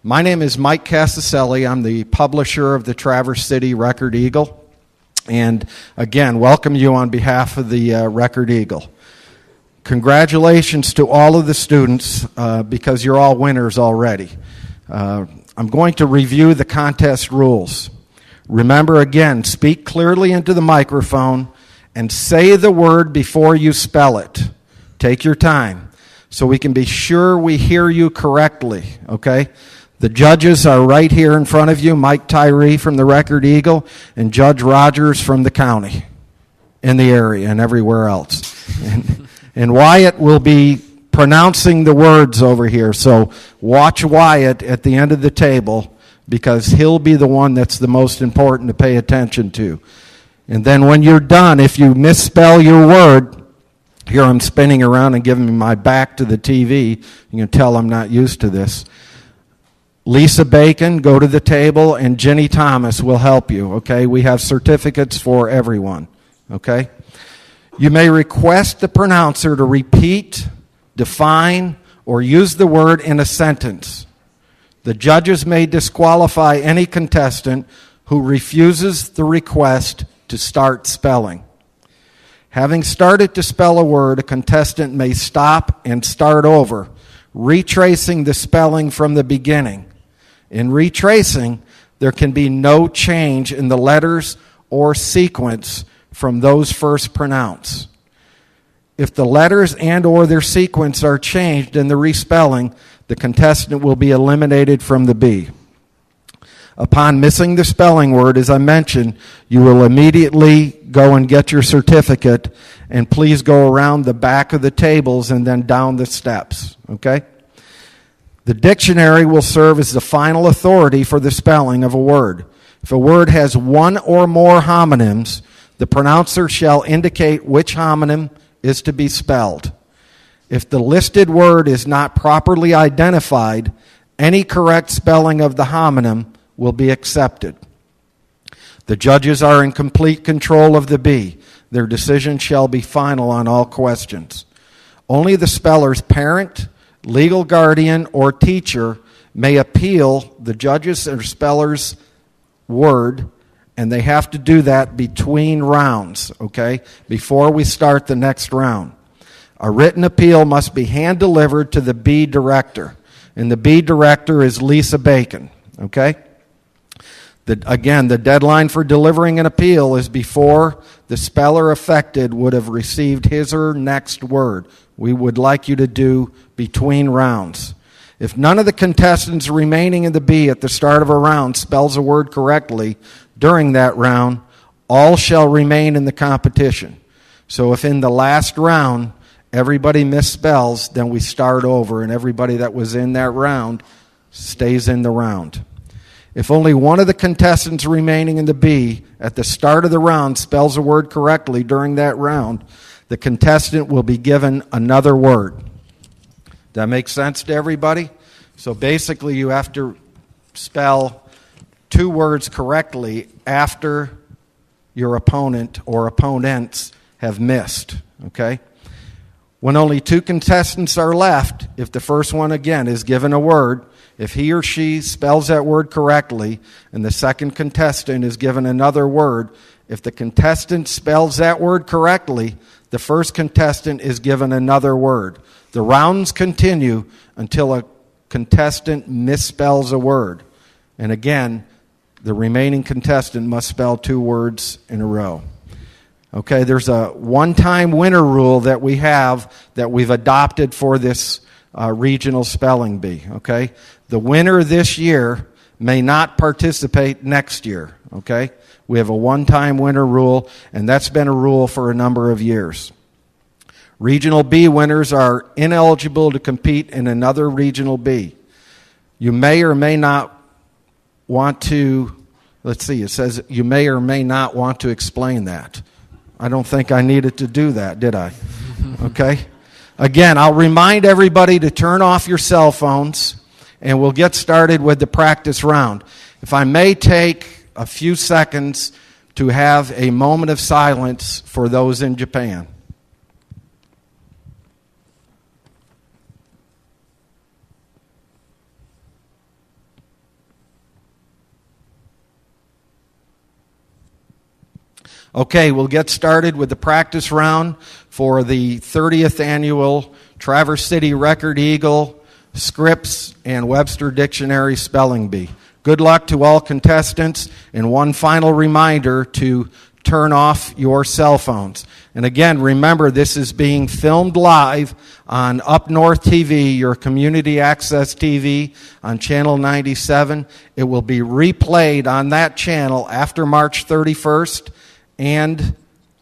My name is Mike Cassicelli. I'm the publisher of the Traverse City Record Eagle. And again, welcome you on behalf of the Record Eagle. Congratulations to all of the students because you're all winners already. I'm going to review the contest rules. Remember, again, speak clearly into the microphone and say the word before you spell it. Take your time so we can be sure we hear you correctly, okay? The judges are right here in front of you, Mike Tyree from the Record Eagle and Judge Rogers from the county in the area and everywhere else. And Wyatt will be pronouncing the words over here, so watch Wyatt at the end of the table because he'll be the one that's the most important to pay attention to. And then when you're done, if you misspell your word, here I'm spinning around and giving my back to the TV. You can tell I'm not used to this. Lisa Bacon, go to the table, and Jenny Thomas will help you, okay? We have certificates for everyone, okay? You may request the pronouncer to repeat, define, or use the word in a sentence. The judges may disqualify any contestant who refuses the request to start spelling. Having started to spell a word, a contestant may stop and start over, retracing the spelling from the beginning. In retracing, there can be no change in the letters or sequence from those first pronounced. If the letters and or their sequence are changed in the respelling, the contestant will be eliminated from the B. Upon missing the spelling word, as I mentioned, you will immediately go and get your certificate, and please go around the back of the tables and then down the steps, okay? The dictionary will serve as the final authority for the spelling of a word. If a word has one or more homonyms, the pronouncer shall indicate which homonym is to be spelled. If the listed word is not properly identified, any correct spelling of the homonym will be accepted. The judges are in complete control of the B. Their decision shall be final on all questions. Only the speller's parent, legal guardian, or teacher may appeal the judge's or speller's word, and they have to do that between rounds, okay, before we start the next round. A written appeal must be hand-delivered to the B director, and the B director is Lisa Bacon, okay? Again, the deadline for delivering an appeal is before the speller affected would have received his or her next word. We would like you to do between rounds. If none of the contestants remaining in the B at the start of a round spells a word correctly during that round, all shall remain in the competition. So if in the last round everybody misspells, then we start over, and everybody that was in that round stays in the round. If only one of the contestants remaining in the B at the start of the round spells a word correctly during that round, the contestant will be given another word. That makes sense to everybody? So basically you have to spell two words correctly after your opponent or opponents have missed, okay? When only two contestants are left, if the first one again is given a word, if he or she spells that word correctly and the second contestant is given another word, if the contestant spells that word correctly, the first contestant is given another word. The rounds continue until a contestant misspells a word. And again, the remaining contestant must spell two words in a row. Okay, there's a one-time winner rule that we have that we've adopted for this regional spelling bee, okay? The winner this year may not participate next year, okay? We have a one-time winner rule, and that's been a rule for a number of years. Regional B winners are ineligible to compete in another Regional B. You may or may not want to, let's see, it says you may or may not want to explain that. I don't think I needed to do that, did I? Okay? Again, I'll remind everybody to turn off your cell phones, and we'll get started with the practice round. If I may take a few seconds to have a moment of silence for those in Japan. Okay, we'll get started with the practice round for the 30th annual Traverse City Record Eagle Scripps and Webster Dictionary Spelling Bee. Good luck to all contestants, and one final reminder to turn off your cell phones. And again, remember, this is being filmed live on Up North TV, your community access TV on Channel 97. It will be replayed on that channel after March 31st, and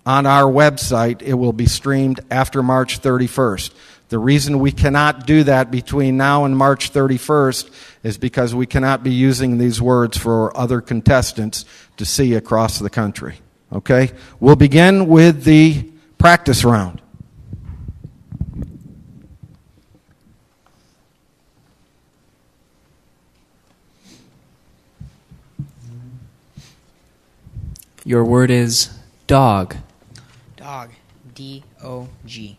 on our website, it will be streamed after March 31st. The reason we cannot do that between now and March 31st is because we cannot be using these words for other contestants to see across the country. Okay? We'll begin with the practice round. Your word is dog. Dog. D-O-G.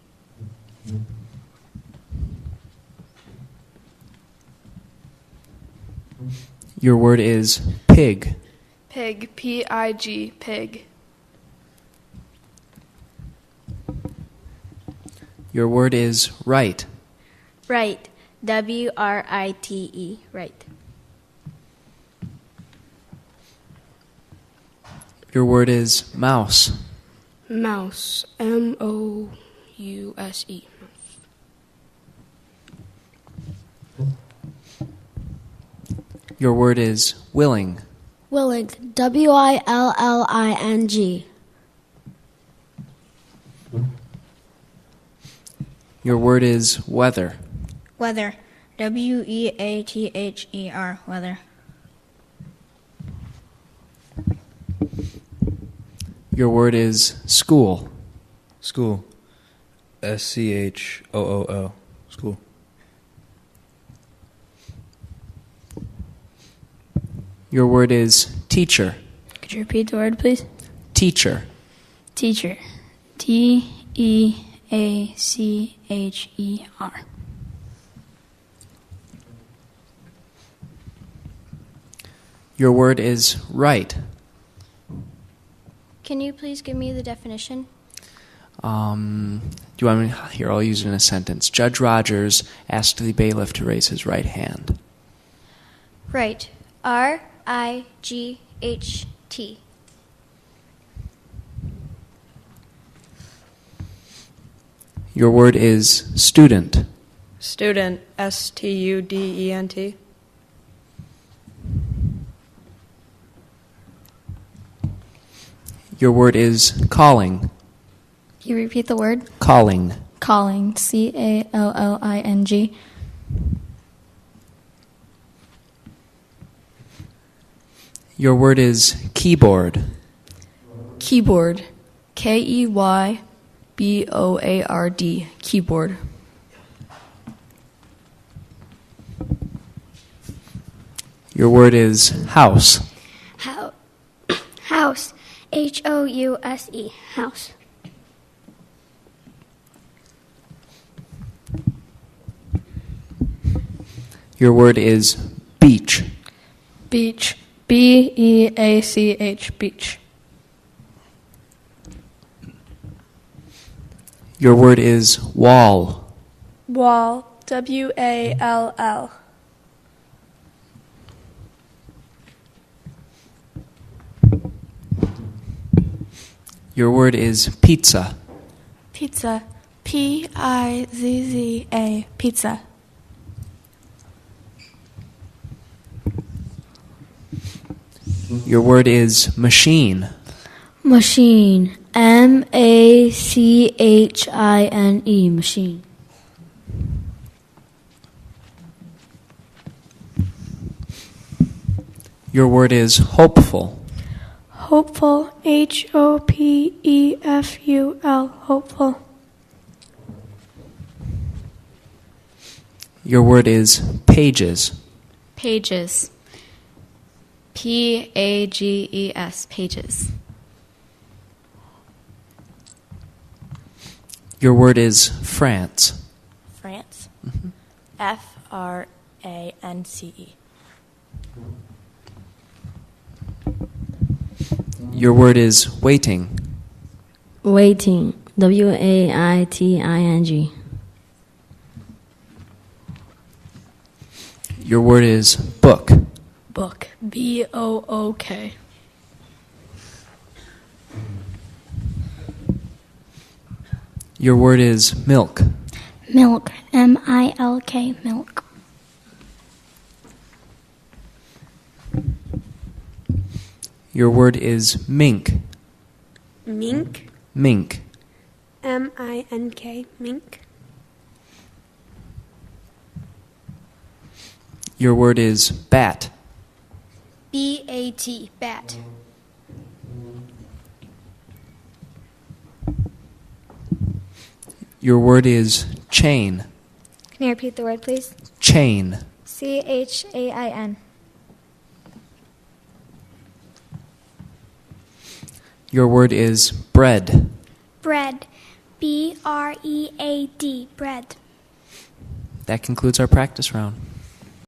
Your word is pig. Pig. P-I-G. Pig. Your word is right. Right. W-R-I-T-E. Right. Your word is mouse. Mouse. M-O-U-S-E. Your word is willing. Willing. W-I-L-L-I-N-G. Your word is weather. Weather. W-E-A-T-H-E-R. Weather. Your word is school. School. S-C-H-O-O-L. School. Your word is teacher. Could you repeat the word, please? Teacher. Teacher. T-E-A-C-H-E-R. Your word is right. Can you please give me the definition? Do you want me? Here, I'll use it in a sentence. Judge Rogers asked the bailiff to raise his right hand. Right. R-I-G-H-T. Your word is student. Student. S-T-U-D-E-N-T. Your word is calling. Can you repeat the word? Calling. Calling. C-A-L-L-I-N-G. Your word is keyboard. Keyboard. K-E-Y-B-O-A-R-D. Keyboard. Your word is house. House. H-O-U-S-E. House. Your word is beach. Beach. B-E-A-C-H. Beach. Your word is wall. Wall. W-A-L-L. Your word is pizza. Pizza. P-I-Z-Z-A. Pizza. Your word is machine. Machine. M-A-C-H-I-N-E. Machine. Your word is hopeful. Hopeful. H-O-P-E-F-U-L. Hopeful. Your word is pages. Pages. P-A-G-E-S. Pages. Your word is France. France. F-R-A-N-C-E. Your word is waiting. Waiting. Waiting. Your word is book. Book. BOOK. Your word is milk. Milk. MILK. Milk. Your word is mink. Mink. Mink. MINK. Mink. Your word is bat. BAT. Bat. Your word is chain. Can you repeat the word, please? Chain. CHAIN. Your word is bread. Bread. BREAD. Bread. That concludes our practice round.